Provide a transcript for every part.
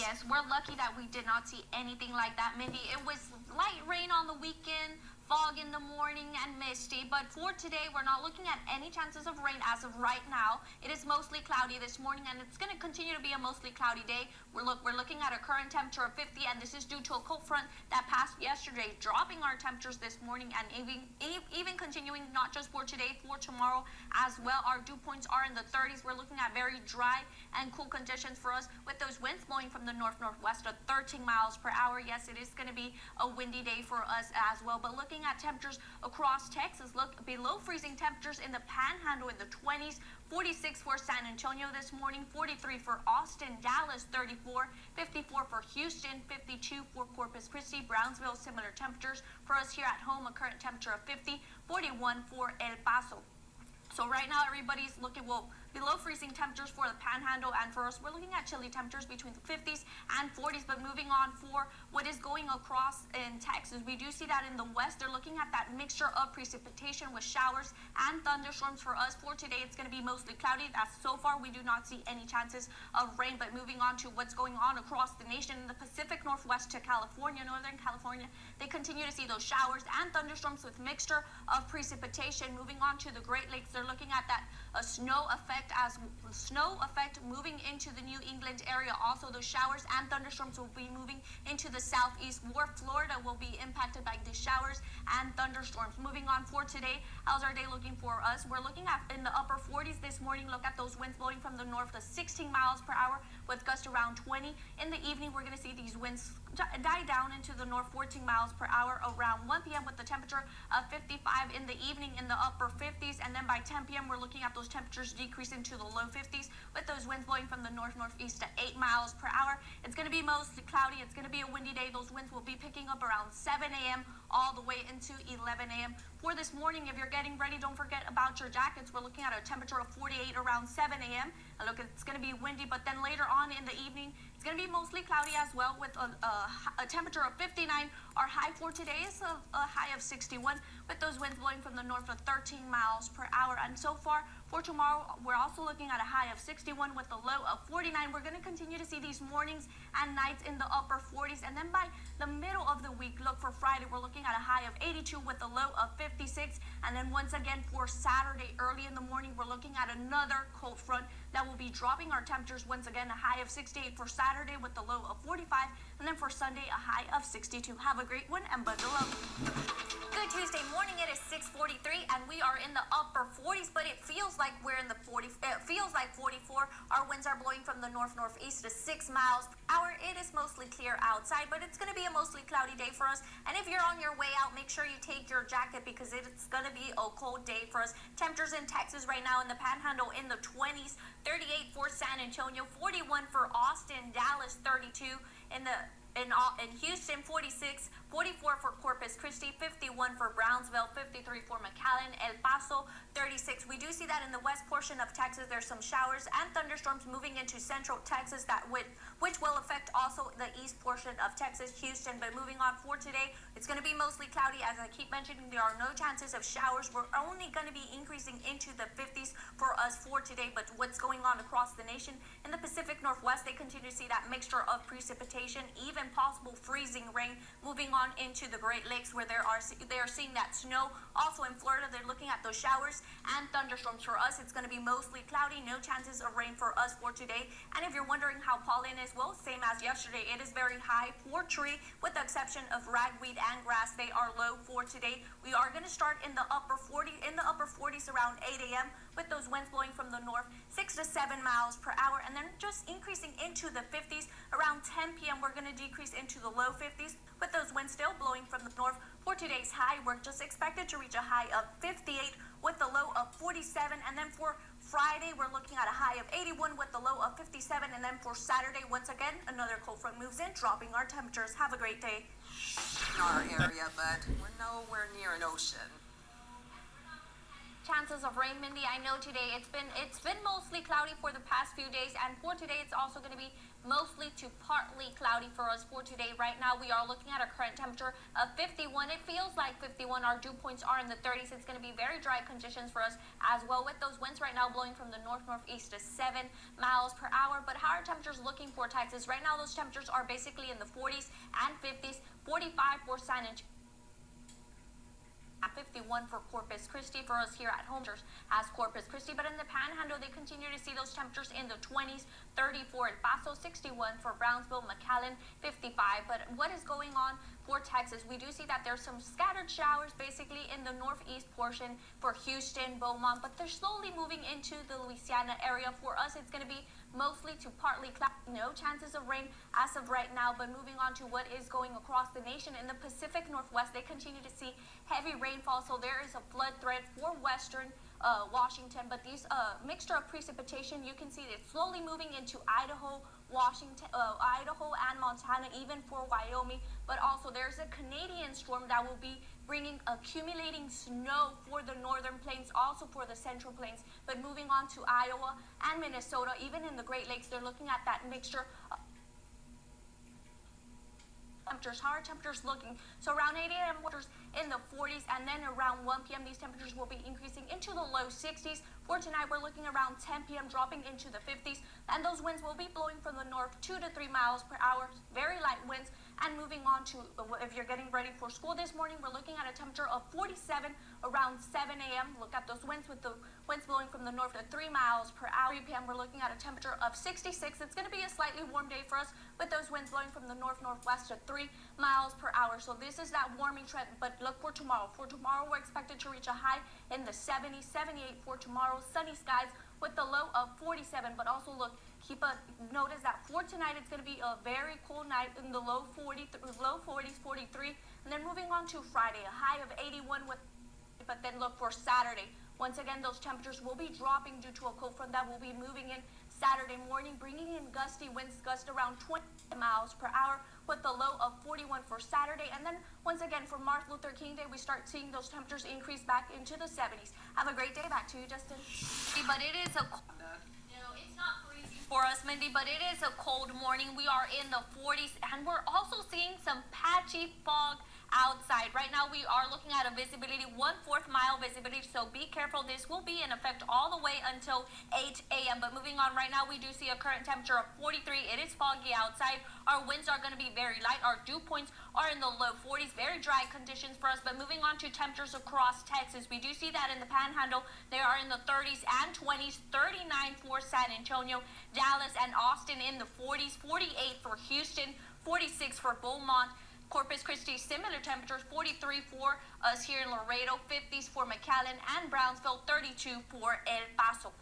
Yes, we're lucky that we did not see anything like that, Mindy. It was light rain on the weekend, fog in the morning, and misty. But for today, we're not looking at any chances of rain as of right now. It is mostly cloudy this morning, and it's going to continue to be a mostly cloudy day. We're looking at a current temperature of 50, and this is due to a cold front that passed yesterday, dropping our temperatures this morning and even continuing not just for today, for tomorrow as well. Our dew points are in the 30s. We're looking at very dry and cool conditions for us with those winds blowing from the north-northwest at 13 miles per hour. Yes, it is going to be a windy day for us as well. But looking at temperatures across Texas, look below freezing temperatures in the Panhandle in the 20s. 46 for San Antonio this morning, 43 for Austin, Dallas 34, 54 for Houston, 52 for Corpus Christi, Brownsville, similar temperatures. For us here at home, a current temperature of 50, 41 for El Paso. So right now everybody's looking, below freezing temperatures for the Panhandle, and for us we're looking at chilly temperatures between the 50s and 40s. But moving on for what is going across in Texas, we do see that in the west they're looking at that mixture of precipitation with showers and thunderstorms. For us for today, it's going to be mostly cloudy. As so far we do not see any chances of rain. But moving on to what's going on across the nation in the Pacific Northwest to California, Northern California, they continue to see those showers and thunderstorms with mixture of precipitation. Moving on to the Great Lakes, they're looking at that snow effect moving into the New England area. Also, those showers and thunderstorms will be moving into the southeast. More Florida will be impacted by the showers and thunderstorms. Moving on for today, how's our day looking for us? We're looking at in the upper 40s this morning. Look at those winds blowing from the north to 16 miles per hour with gusts around 20. In the evening, we're going to see these winds die down into the north 14 miles per hour around 1 p.m. with the temperature of 55 in the evening in the upper 50s. And then by 10 p.m. we're looking at those temperatures decrease into the low 50s with those winds blowing from the north-northeast to 8 miles per hour. It's going to be mostly cloudy. It's going to be a windy day. Those winds will be picking up around 7 a.m. all the way into 11 a.m. For this morning, if you're getting ready, don't forget about your jackets. We're looking at a temperature of 48 around 7 a.m. And look, it's going to be windy, but then later on in the evening, it's going to be mostly cloudy as well with a temperature of 59. Our high for today is a high of 61 with those winds blowing from the north to 13 miles per hour. And so far for tomorrow, we're also looking at a high of 61 with a low of 49. We're going to continue to see these mornings and nights in the upper 40s. And then by the middle of the week, look for Friday, we're looking at a high of 82 with a low of 56. And then once again for Saturday, early in the morning, we're looking at another cold front that will be dropping our temperatures once again, a high of 68 for Saturday with a low of 45. And then for Sunday, a high of 62. Have a great one and bundle up. Good Tuesday morning. It is 6:43 and we are in the upper 40s, but it feels like we're in the 40s. It feels like 44. Our winds are blowing from the north-northeast to 6 miles per hour. It is mostly clear outside, but it's going to be a mostly cloudy day for us. And if you're on your way out, make sure you take your jacket because it's going to be a cold day for us. Temperatures in Texas right now in the Panhandle in the 20s, 38 for San Antonio, 41 for Austin, Dallas 32 in Houston, 46, 44 for Corpus Christi, 51 for Brownsville, 53 for McAllen, El Paso, 36. We do see that in the west portion of Texas, there's some showers and thunderstorms moving into central Texas which will affect also the east portion of Texas, Houston. But moving on for today, it's going to be mostly cloudy. As I keep mentioning, there are no chances of showers. We're only going to be increasing into the 50s for us for today. But what's going on across the nation in the Pacific Northwest, they continue to see that mixture of precipitation, even possible freezing rain. Moving on into the Great Lakes where they are seeing that snow. Also in Florida, they're looking at those showers and thunderstorms. For us, it's going to be mostly cloudy, no chances of rain for us for today. And if you're wondering how pollen is, well, same as yesterday. It is very high for tree with the exception of ragweed and grass. They are low for today. We are going to start in the upper 40s around 8 a.m. with those winds blowing from the north 6 to 7 miles per hour, and then just increasing into the 50s around 10 p.m. We're going to decrease into the low 50s with those winds still blowing from the north. For today's high, we're just expected to reach a high of 58 with the low of 47, and then for Friday, we're looking at a high of 81 with the low of 57. And then for Saturday, once again, another cold front moves in, dropping our temperatures. Have a great day. In our area, but we're nowhere near an ocean. Chances of rain, Mindy, I know today it's been mostly cloudy for the past few days, and for today it's also going to be mostly to partly cloudy for us for today. Right now, we are looking at a current temperature of 51. It feels like 51. Our dew points are in the 30s. It's going to be very dry conditions for us as well, with those winds right now blowing from the north-northeast to 7 miles per hour. But how are temperatures looking for Texas? Right now, those temperatures are basically in the 40s and 50s, 45 for San Antonio. 51 for Corpus Christi. For us here at home as Corpus Christi, but in the Panhandle they continue to see those temperatures in the 20s, 30 for El Paso, 61 for Brownsville, McAllen, 55. But what is going on for Texas? We do see that there's some scattered showers basically in the northeast portion for Houston, Beaumont, but they're slowly moving into the Louisiana area. For us, it's going to be mostly to partly cloudy, no chances of rain as of right now. But moving on to what is going across the nation, in the Pacific Northwest, they continue to see heavy rainfall, so there is a flood threat for western Washington. But these mixture of precipitation, you can see it's slowly moving into Idaho, Washington, Idaho and Montana, even for Wyoming. But also there's a Canadian storm that will be bringing accumulating snow for the northern plains, also for the central plains. But moving on to Iowa and Minnesota, even in the Great Lakes, they're looking at that mixture of temperatures. How are temperatures looking? So around 8 a.m. temperatures in the 40s, and then around 1 p.m. these temperatures will be increasing into the low 60s. For tonight, we're looking around 10 p.m. dropping into the 50s, and those winds will be blowing from the north 2 to 3 miles per hour, very light winds. And moving on to, if you're getting ready for school this morning, we're looking at a temperature of 47 around 7 a.m. Look at those winds, with the winds blowing from the north at 3 miles per hour. 3 p.m. we're looking at a temperature of 66. It's going to be a slightly warm day for us, with those winds blowing from the north-northwest at 3 miles per hour. So this is that warming trend. But look for tomorrow. For tomorrow, we're expected to reach a high in the 70s, 78 for tomorrow. Sunny skies with the low of 47. But also look, notice that for tonight it's going to be a very cold night in the low 40s, 43. And then moving on to Friday, a high of 81 with. But then look for Saturday. Once again, those temperatures will be dropping due to a cold front that will be moving in Saturday morning, bringing in gusty winds, gust around 20 miles per hour, with the low of 41 for Saturday. And then once again for Martin Luther King Day, we start seeing those temperatures increase back into the 70s. Have a great day. Back to you, Justin. But it is it's not freezing for us, Mindy, but it is a cold morning. We are in the 40s, and we're also seeing some patchy fog outside. Right now we are looking at a visibility 1/4 mile visibility, so be careful. This will be in effect all the way until 8 a.m. But moving on, right now we do see a current temperature of 43. It is foggy outside. Our winds are going to be very light. Our dew points are in the low 40s, very dry conditions for us. But moving on to temperatures across Texas, we do see that in the Panhandle they are in the 30s and 20s, 39 for San Antonio, Dallas and Austin in the 40s, 48 for Houston, 46 for Beaumont, Corpus Christi, similar temperatures, 43 for us here in Laredo, 50s for McAllen and Brownsville, 32 for El Paso.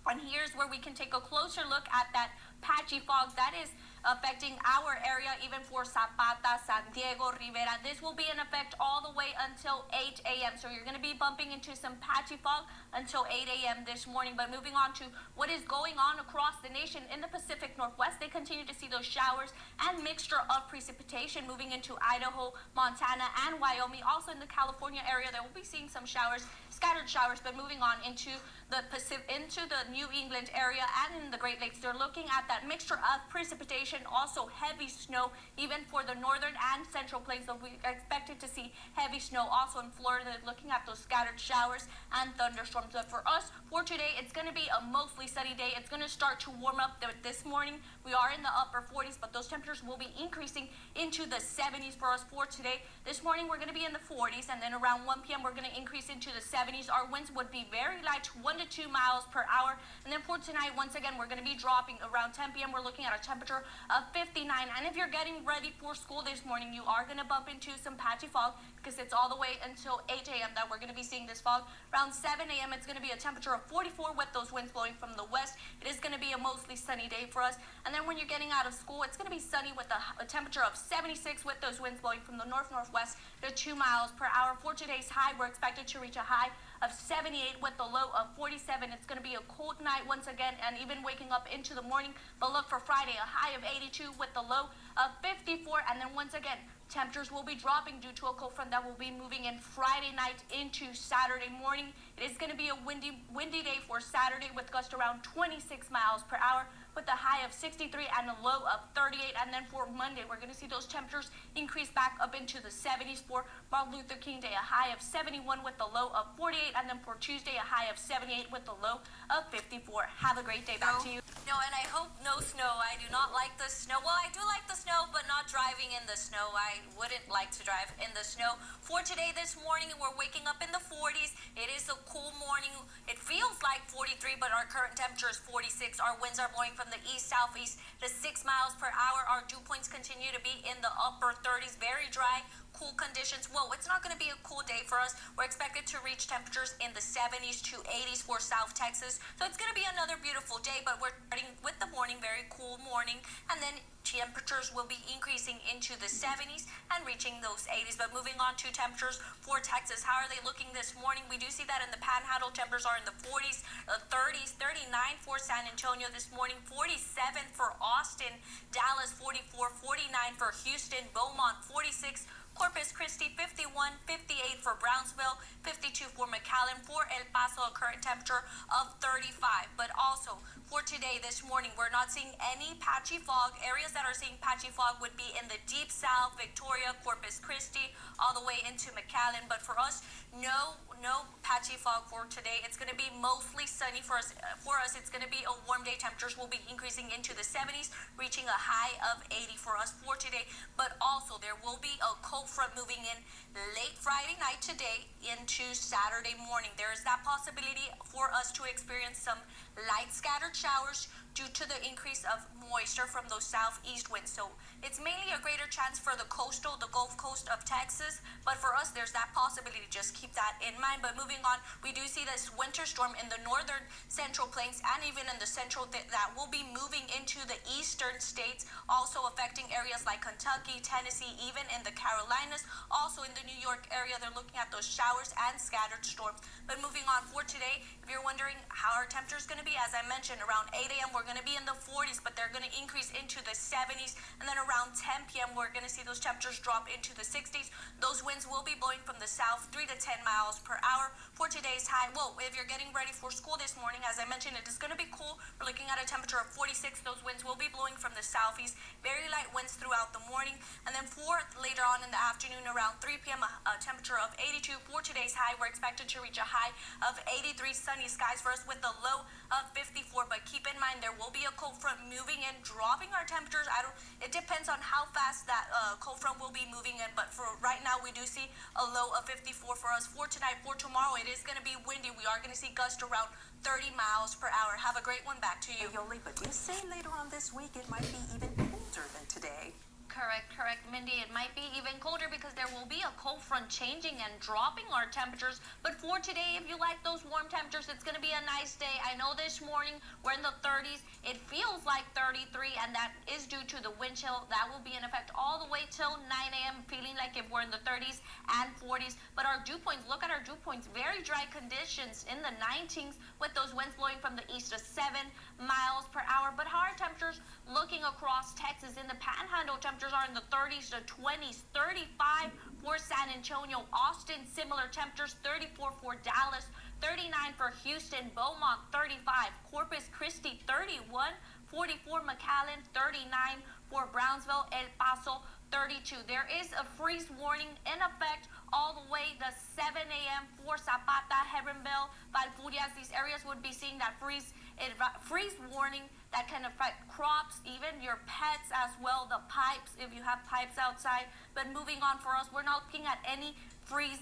And here's where we can take a closer look at that patchy fog that is affecting our area, even for Zapata, San Diego, Rivera. This will be in effect all the way until 8 a.m. So you're going to be bumping into some patchy fog until 8 a.m. this morning. But moving on to what is going on across the nation, in the Pacific Northwest, they continue to see those showers and mixture of precipitation moving into Idaho, Montana, and Wyoming. Also in the California area, they will be seeing some showers, scattered showers. But moving on into the Pacific, into the New England area and in the Great Lakes, they're looking at that mixture of precipitation, also heavy snow, even for the northern and central plains. So we expected to see heavy snow also in Florida, looking at those scattered showers and thunderstorms. But for us, for today, it's going to be a mostly sunny day. It's going to start to warm up this morning. We are in the upper 40s, but those temperatures will be increasing into the 70s for us for today. This morning, we're going to be in the 40s, and then around 1 p.m., we're going to increase into the 70s. Our winds would be very light, 1 to 2 miles per hour. And then for tonight, once again, we're going to be dropping around 10 p.m. We're looking at a temperature of 59. And if you're getting ready for school this morning, you are going to bump into some patchy fog, because it's all the way until 8 a.m. that we're going to be seeing this fog. Around 7 a.m., it's going to be a temperature of 44 with those winds blowing from the west. It is going to be a mostly sunny day for us. And then when you're getting out of school, it's going to be sunny with a temperature of 76 with those winds blowing from the north-northwest to 2 miles per hour. For today's high, we're expected to reach a high of 78 with the low of 47. It's going to be a cold night once again, and even waking up into the morning. But look for Friday, a high of 82 with the low of 54. And then once again, temperatures will be dropping due to a cold front that will be moving in Friday night into Saturday morning. It is going to be a windy day for Saturday, with gusts around 26 miles per hour. with a high of 63 and a low of 38. And then for Monday, we're going to see those temperatures increase back up into the 70s. For Martin Luther King Day, a high of 71 with a low of 48. And then for Tuesday, a high of 78 with a low of 54. Have a great day. Back to you. No, and I hope no snow. I do not like the snow. Well, I do like the snow, but not driving in the snow. I wouldn't like to drive in the snow. For today, this morning, we're waking up in the 40s. It is a cool morning. It feels like 43, but our current temperature is 46. Our winds are blowing from the east-southeast to 6 miles per hour. Our dew points continue to be in the upper 30s. Very dry, cool conditions. Whoa, it's not going to be a cool day for us. We're expected to reach temperatures in the 70s to 80s for South Texas. So it's going to be another beautiful day, but we're starting with the morning, very cool morning, and then temperatures will be increasing into the 70s and reaching those 80s. But moving on to temperatures for Texas, how are they looking this morning? We do see that in the Panhandle, temperatures are in the 40s, 30s, 39 for San Antonio this morning, 47 for Austin, Dallas 44, 49 for Houston, Beaumont 46, Corpus Christi 51, 58 for Brownsville, 52 for McAllen, for El Paso, a current temperature of 35. But also for today, this morning, we're not seeing any patchy fog. Areas that are seeing patchy fog would be in the deep south, Victoria, Corpus Christi, all the way into McAllen. But for us, no patchy fog for today. It's going to be mostly sunny for us. It's going to be a warm day. Temperatures will be increasing into the 70s, reaching a high of 80 for us for today. But also, there will be a cold front moving in late Friday night today into Saturday morning. There is that possibility for us to experience some light scattered showers due to the increase of moisture from those southeast winds. So it's mainly a greater chance for the Gulf Coast of Texas. But for us, there's that possibility. Just keep that in mind. But moving on, we do see this winter storm in the northern central plains and even in the central that will be moving into the eastern states, also affecting areas like Kentucky, Tennessee, even in the Carolinas. Also in the New York area, they're looking at those showers and scattered storms. But moving on for today, if you're wondering how our temperature is going to be, as I mentioned, around 8 a.m. we're going to be in the 40s, but they're going to increase into the 70s. And then around 10 p.m. we're going to see those temperatures drop into the 60s. Those winds will be blowing from the south 3 to 10 miles per hour for today's high. Well, if you're getting ready for school this morning, as I mentioned, it is going to be cool. We're looking at a temperature of 46. Those winds will be blowing from the southeast. Very light winds throughout the morning. And then for later on in the afternoon, around 3 p.m., a temperature of 82 for today's high. We're expected to reach a high of 83, sunny skies for us with a low of 54. But keep in mind, there will be a cold front moving in, dropping our temperatures. It depends on how fast that cold front will be moving in. But for right now, we do see a low of 54 for us. For tonight, for tomorrow, it is going to be windy. We are going to see gusts around 30 miles per hour. Have a great one. Back to you. Hey, Yoli, but you say later on this week it might be even colder than today. Correct, Mindy. It might be even colder because there will be a cold front changing and dropping our temperatures. But for today, if you like those warm temperatures, it's going to be a nice day. I know this morning we're in the 30s. It feels like 33, and that is due to the wind chill. That will be in effect all the way till 9 a.m., feeling like if we're in the 30s and 40s. But our dew points, look at our dew points. Very dry conditions in the 19s with those winds blowing from the east to 7 miles per hour. But how are temperatures looking across Texas? In the Panhandle, temperatures are in the 30s to 20s, 35 for San Antonio, Austin, similar temperatures, 34 for Dallas, 39 for Houston, Beaumont, 35, Corpus Christi, 31, 44 McAllen, 39 for Brownsville, El Paso, 32. There is a freeze warning in effect all the way to 7 a.m. for Zapata, Heronville, Valpurias. These areas would be seeing that freeze warning that can affect crops, even your pets as well, the pipes, if you have pipes outside. But moving on for us, we're not looking at any freeze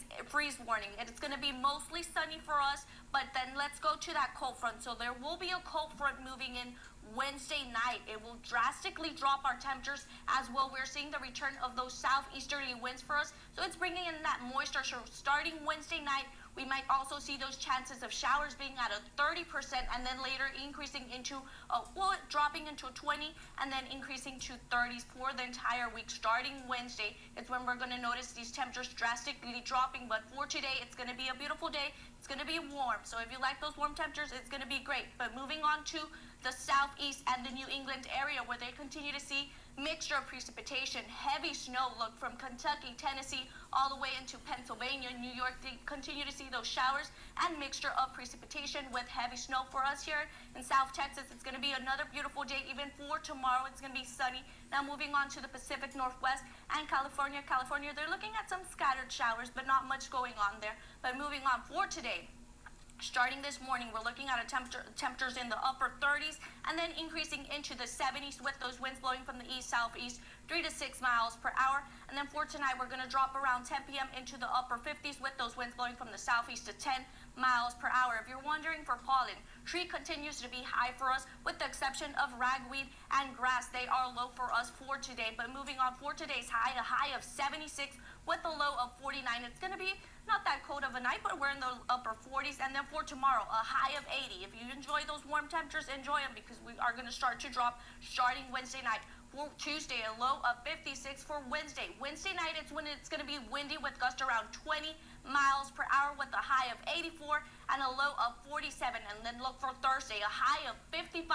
warning. It's going to be mostly sunny for us, but then let's go to that cold front. So there will be a cold front moving in Wednesday night. It will drastically drop our temperatures as well. We're seeing the return of those southeasterly winds for us, so it's bringing in that moisture. So starting Wednesday night, we might also see those chances of showers being at a 30% and then later increasing into, dropping into 20 and then increasing to 30s for the entire week. Starting Wednesday, it's when we're going to notice these temperatures drastically dropping. But for today, it's going to be a beautiful day. It's going to be warm. So if you like those warm temperatures, it's going to be great. But moving on to the southeast and the New England area, where they continue to see mixture of precipitation, heavy snow look from Kentucky, Tennessee, all the way into Pennsylvania, New York. They continue to see those showers and mixture of precipitation with heavy snow for us here in South Texas. It's going to be another beautiful day. Even for tomorrow, it's going to be sunny. Now moving on to the Pacific Northwest and California. They're looking at some scattered showers, but not much going on there. But moving on for today, starting this morning, we're looking at temperatures in the upper 30s and then increasing into the 70s with those winds blowing from the east-southeast, 3 to 6 miles per hour. And then for tonight, we're going to drop around 10 p.m. into the upper 50s with those winds blowing from the southeast to 10 miles per hour. If you're wondering for pollen, tree continues to be high for us with the exception of ragweed and grass. They are low for us for today. But moving on for today's high, a high of 76 with a low of 49. It's going to be not that cold of a night, but we're in the upper 40s. And then for tomorrow, a high of 80. If you enjoy those warm temperatures, enjoy them because we are going to start to drop starting Wednesday night. For Tuesday, a low of 56 for Wednesday. Wednesday night, it's when it's going to be windy with gusts around 20 miles per hour with a high of 84 and a low of 47. And then look for Thursday, a high of 55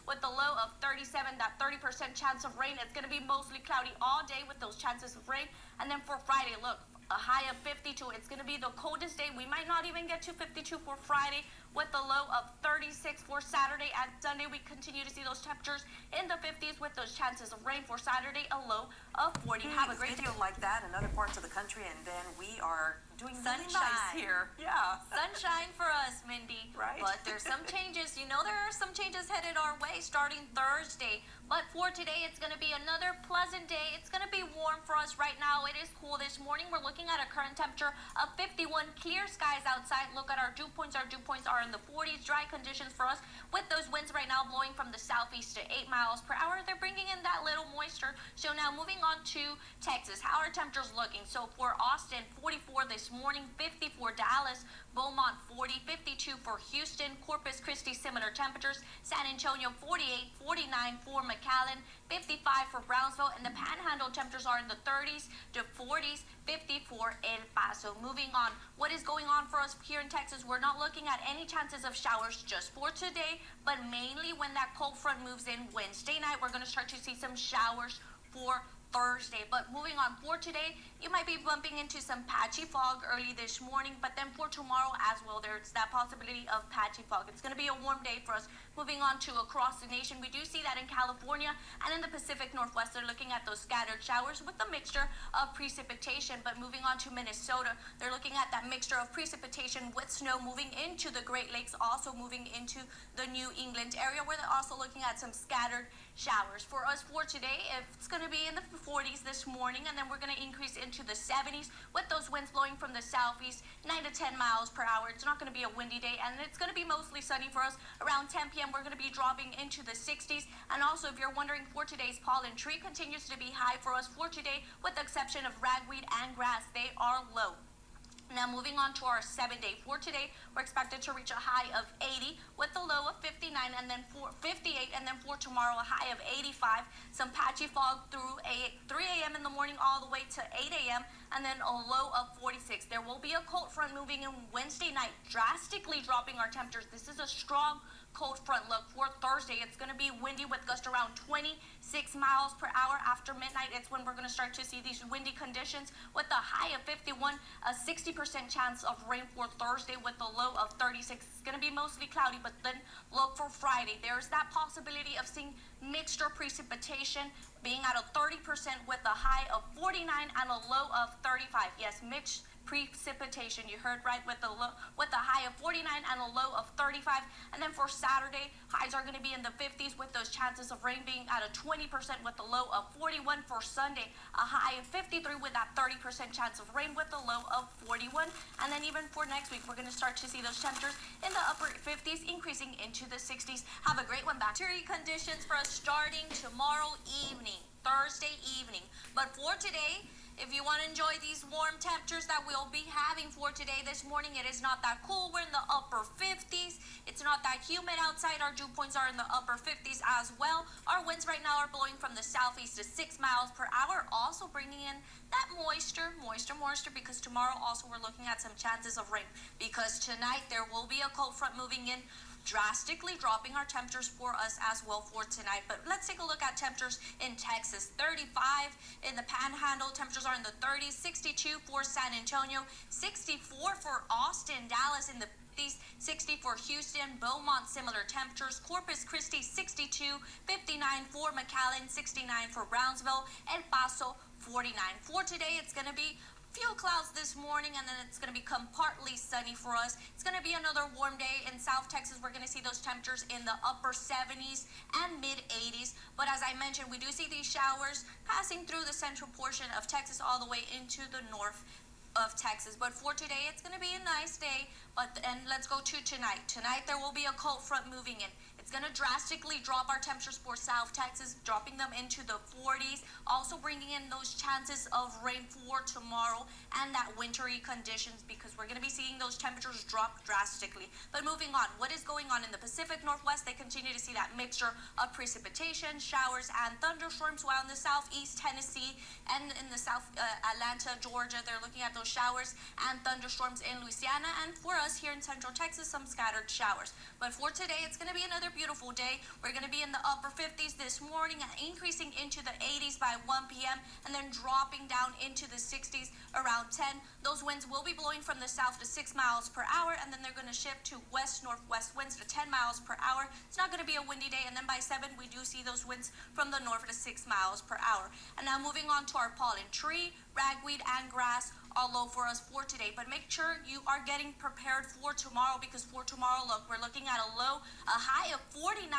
with a low of 37. That 30% chance of rain. It's going to be mostly cloudy all day with those chances of rain. And then for Friday, look, a high of 52. It's going to be the coldest day. We might not even get to 52 for Friday with a low of 36 for Saturday. And Sunday, we continue to see those temperatures in the 50s with those chances of rain. For Saturday, a low of 40. Have a great day. Video like that in other parts of the country, and then we are doing really nice Sunshine. here. Yeah. Sunshine for us, Mindy. Right. But there's some changes. You know, there are some changes headed our way starting Thursday. But for today, it's going to be another pleasant day. It's going to be warm for us right now. It is cool this morning. We're looking at a current temperature of 51. Clear skies outside. Look at our dew points. Our dew points are in the 40s. Dry conditions for us with those winds right now blowing from the southeast to 8 miles per hour. They're bringing in that little moisture. So now moving on to Texas. How are temperatures looking? So for Austin, 44 this morning, 50 for Dallas, Beaumont 40, 52 for Houston, Corpus Christi similar temperatures, San Antonio 48, 49 for McAllen, 55 for Brownsville, and the Panhandle temperatures are in the 30s to 40s, 50 for El Paso. Moving on, what is going on for us here in Texas? We're not looking at any chances of showers just for today, but mainly when that cold front moves in Wednesday night, we're going to start to see some showers for Thursday. But moving on for today, you might be bumping into some patchy fog early this morning, but then for tomorrow as well, there's that possibility of patchy fog. It's going to be a warm day for us. Moving on to across the nation, we do see that in California and in the Pacific Northwest, they're looking at those scattered showers with a mixture of precipitation. But moving on to Minnesota, they're looking at that mixture of precipitation with snow moving into the Great Lakes, also moving into the New England area, where they're also looking at some scattered showers. For us for today, it's going to be in the 40s this morning, and then we're going to increase into the 70s with those winds blowing from the southeast, 9 to 10 miles per hour. It's not going to be a windy day, and it's going to be mostly sunny for us. Around 10 p.m., we're going to be dropping into the 60s. And also, if you're wondering for today's pollen, tree continues to be high for us for today, with the exception of ragweed and grass. They are low. Now moving on to our 7-day. For today, we're expected to reach a high of 80 with a low of 59, and then for 58, and then for tomorrow a high of 85. Some patchy fog through 3 a.m. in the morning all the way to 8 a.m. and then a low of 46. There will be a cold front moving in Wednesday night, drastically dropping our temperatures. This is a strong cold front look. For Thursday, it's going to be windy with gusts around 26 miles per hour. After midnight, it's when we're going to start to see these windy conditions with a high of 51, a 60% chance of rain for Thursday with a low of 36. It's going to be mostly cloudy, but then look for Friday. There's that possibility of seeing mixture precipitation being at a 30% with a high of 49 and a low of 35. Yes, mixed precipitation. You heard right, with a high of 49 and a low of 35. And then for Saturday, highs are going to be in the 50s with those chances of rain being at a 20% with a low of 41. For Sunday, a high of 53 with that 30% chance of rain with a low of 41. And then even for next week, we're going to start to see those temperatures in the upper 50s increasing into the 60s. Have a great one. Bacteria conditions for us starting tomorrow evening, Thursday evening. But for today, if you want to enjoy these warm temperatures that we'll be having for today this morning, it is not that cool. We're in the upper 50s. It's not that humid outside. Our dew points are in the upper 50s as well. Our winds right now are blowing from the southeast to 6 miles per hour, also bringing in that moisture, because tomorrow also we're looking at some chances of rain, because tonight there will be a cold front moving in, drastically dropping our temperatures for us as well for tonight. But let's take a look at temperatures in Texas. 35 in the Panhandle, temperatures are in the 30s. 62 for San Antonio, 64 for Austin, Dallas in the 60 for Houston, Beaumont, similar temperatures, Corpus Christi 62, 59 for McAllen, 69 for Brownsville, El Paso 49. For today, it's going to be few clouds this morning, and then it's going to become partly sunny for us. It's going to be another warm day in South Texas. We're going to see those temperatures in the upper 70s and mid 80s. But as I mentioned, we do see these showers passing through the central portion of Texas all the way into the north of Texas. But for today, it's going to be a nice day. And let's go to tonight. Tonight, there will be a cold front moving in. It's going to drastically drop our temperatures for South Texas, dropping them into the 40s, also bringing in those chances of rain for tomorrow and that wintry conditions, because we're going to be seeing those temperatures drop drastically. But moving on, what is going on in the Pacific Northwest? They continue to see that mixture of precipitation, showers, and thunderstorms, while in the southeast Tennessee and in the south Atlanta, Georgia, they're looking at those showers and thunderstorms in Louisiana, and for us here in central Texas, some scattered showers. But for today, it's going to be another beautiful day. We're going to be in the upper 50s this morning and increasing into the 80s by 1 p.m. and then dropping down into the 60s around 10. Those winds will be blowing from the south to 6 miles per hour, and then they're going to shift to west-northwest winds to 10 miles per hour. It's not going to be a windy day, and then by 7, we do see those winds from the north to 6 miles per hour. And now moving on to our pollen. Tree, ragweed, and grass are low for us for today, but make sure you are getting prepared for tomorrow, because for tomorrow, look, we're looking at a high of 49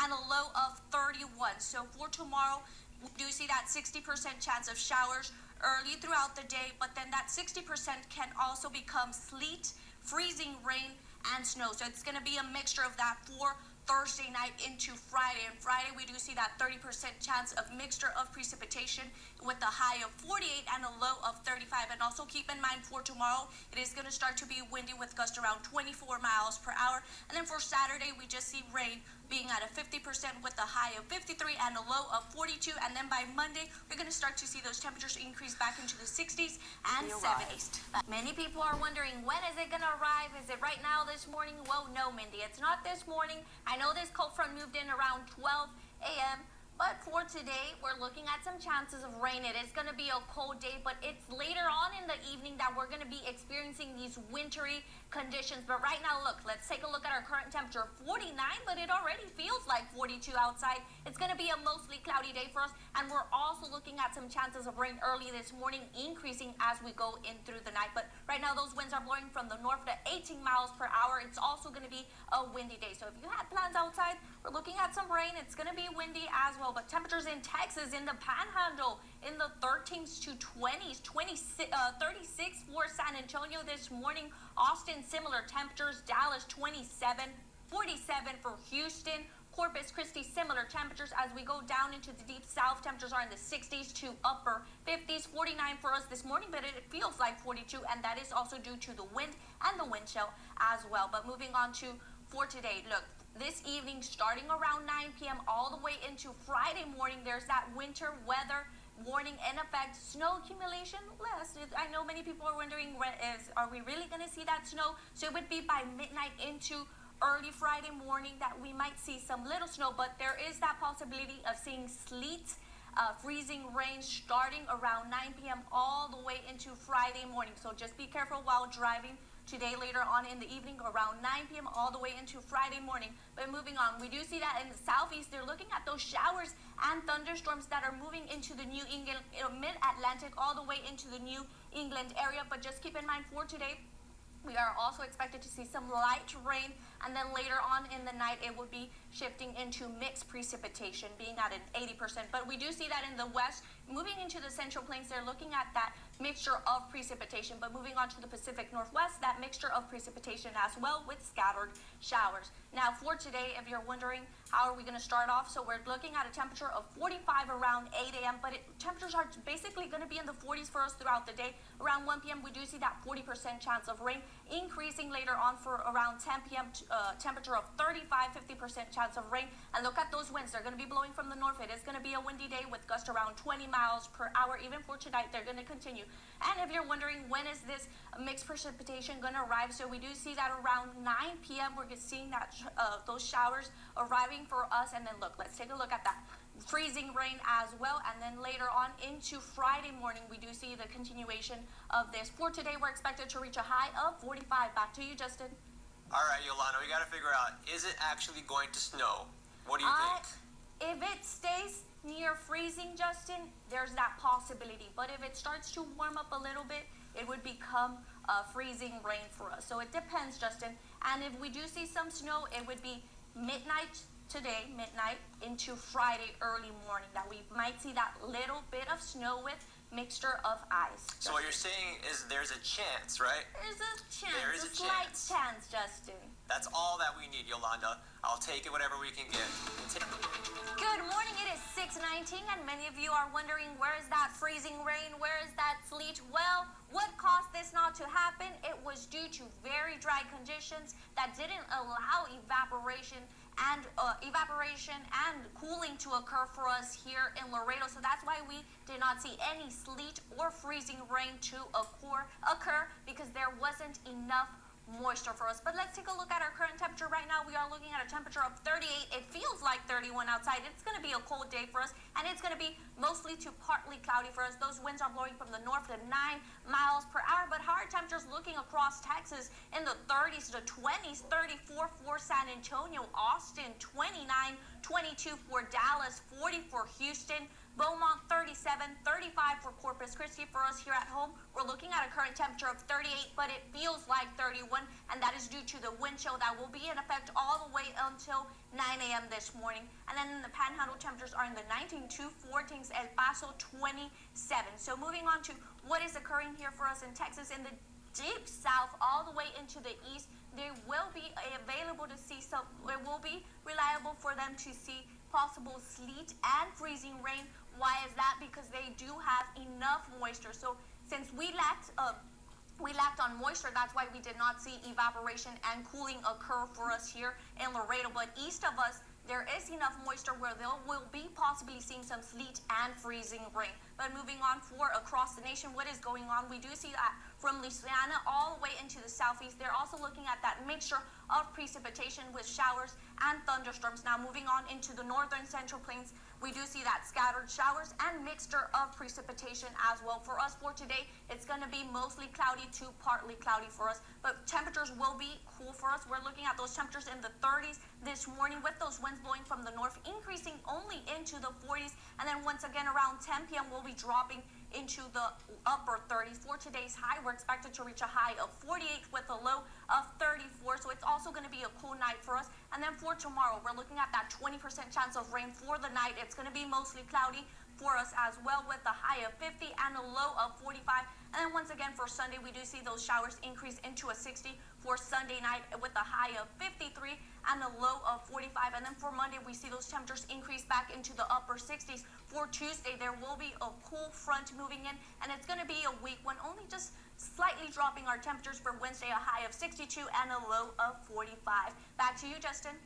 and a low of 31. So for tomorrow, we do see that 60% chance of showers early throughout the day, but then that 60% can also become sleet, freezing rain, and snow. So it's going to be a mixture of that for Thursday night into Friday. And Friday, we do see that 30% chance of mixture of precipitation with a high of 48 and a low of 35. And also keep in mind for tomorrow, it is going to start to be windy with gusts around 24 miles per hour. And then for Saturday, we just see rain being at a 50% with a high of 53 and a low of 42. And then by Monday, we're going to start to see those temperatures increase back into the 60s and 70s. Many people are wondering, when is it going to arrive? Is it right now this morning? Well, no, Mindy, it's not this morning. I know this cold front moved in around 12 a.m., but for today, we're looking at some chances of rain. It is going to be a cold day, but it's later on in the evening that we're going to be experiencing these wintry conditions. But right now, look, let's take a look at our current temperature. 49, but it already feels like 42 outside. It's going to be a mostly cloudy day for us, and we're also looking at some chances of rain early this morning, increasing as we go in through the night. But right now, those winds are blowing from the north to 18 miles per hour. It's also going to be a windy day. So if you had plans outside, we're looking at some rain. It's going to be windy as well. But temperatures in Texas, in the Panhandle, in the 13s to 20s, 36 for San Antonio this morning. Austin, similar temperatures. Dallas, 27, 47 for Houston. Corpus Christi, similar temperatures. As we go down into the deep south, temperatures are in the 60s to upper 50s. 49 for us this morning, but it feels like 42, and that is also due to the wind and the wind chill as well. But moving on to for today, look, this evening, starting around 9 p.m. all the way into Friday morning, there's that winter weather warning in effect. Snow accumulation less. I know many people are wondering, are we really going to see that snow? So it would be by midnight into early Friday morning that we might see some little snow, but there is that possibility of seeing sleet, freezing rain starting around 9 p.m. all the way into Friday morning. So just be careful while driving today later on in the evening around 9 p.m. all the way into Friday morning. But moving on, we do see that in the southeast, they're looking at those showers and thunderstorms that are moving into the New England, mid-Atlantic, all the way into the New England area. But just keep in mind for today, we are also expected to see some light rain, and then later on in the night, it will be shifting into mixed precipitation, being at an 80%. But we do see that in the west, moving into the central plains, they're looking at that mixture of precipitation. But moving on to the Pacific Northwest, that mixture of precipitation as well with scattered showers. Now for today, if you're wondering how are we going to start off, so we're looking at a temperature of 45 around 8 a.m., but temperatures are basically going to be in the 40s for us throughout the day. Around 1 p.m., we do see that 40% chance of rain, increasing later on for around 10 p.m. temperature of 35-50% chance of rain. And look at those winds. They're going to be blowing from the north. It is going to be a windy day with gusts around 20 miles per hour. Even for tonight, they're going to continue. And if you're wondering when is this mixed precipitation going to arrive, so we do see that around 9 p.m. we're seeing that those showers arriving for us. And then look, let's take a look at that. Freezing rain as well, and then later on into Friday morning we do see the continuation of this. For today we're expected to reach a high of 45. Back to you, Justin. All right, Yolanda, we got to figure out, is it actually going to snow? What do you think? If it stays near freezing, Justin, there's that possibility, but if it starts to warm up a little bit, it would become freezing rain for us. So it depends, Justin. And if we do see some snow, it would be midnight today, midnight, into Friday early morning, that we might see that little bit of snow with mixture of ice. So what you're saying is there's a chance, right? There's a chance. There is a slight chance. chance, Justin. That's all that we need, Yolanda. I'll take it whatever we can get. Good morning. It is 6:19, and many of you are wondering, where is that freezing rain? Where is that sleet? Well, what caused this not to happen? It was due to very dry conditions that didn't allow evaporation and cooling to occur for us here in Laredo. So that's why we did not see any sleet or freezing rain to occur because there wasn't enough moisture for us. But let's take a look at our current temperature right now. We are looking at a temperature of 38. It feels like 31 outside. It's going to be a cold day for us, and it's going to be mostly to partly cloudy for us. Those winds are blowing from the north at 9 miles per hour, but higher temperatures looking across Texas in the 30s to 20s. 34 for San Antonio, Austin 29, 22 for Dallas, 40 for Houston, Beaumont 37, 35 for Corpus Christi. For us here at home, we're looking at a current temperature of 38, but it feels like 31, and that is due to the wind chill that will be in effect all the way until 9 a.m. this morning. And then in the Panhandle, temperatures are in the 19 to 14s, El Paso 27. So moving on to what is occurring here for us in Texas, in the deep south all the way into the east, they will be available to see some, it will be reliable for them to see possible sleet and freezing rain. Why is that? Because they do have enough moisture. So since we lacked on moisture, that's why we did not see evaporation and cooling occur for us here in Laredo. But east of us, there is enough moisture where they will be possibly seeing some sleet and freezing rain. But moving on for across the nation, what is going on? We do see that from Louisiana all the way into the southeast. They're also looking at that mixture of precipitation with showers and thunderstorms. Now moving on into the northern central plains, we do see that scattered showers and mixture of precipitation as well. For us for today, it's going to be mostly cloudy to partly cloudy for us, but temperatures will be cool for us. We're looking at those temperatures in the 30s this morning with those winds blowing from the north, increasing only into the 40s, and then once again around 10 p.m. we'll be dropping into the upper 30s. For today's high, we're expected to reach a high of 48 with a low of 34, so it's also going to be a cool night for us. And then for tomorrow, we're looking at that 20% chance of rain for the night. It's going to be mostly cloudy for us as well, with a high of 50 and a low of 45. And then once again for Sunday, we do see those showers increase into a 60 for Sunday night, with a high of 53 and a low of 45. And then for Monday, we see those temperatures increase back into the upper 60s. For Tuesday, there will be a cool front moving in, and it's going to be a weak one, only just slightly dropping our temperatures. For Wednesday, a high of 62 and a low of 45. Back to you, Justin.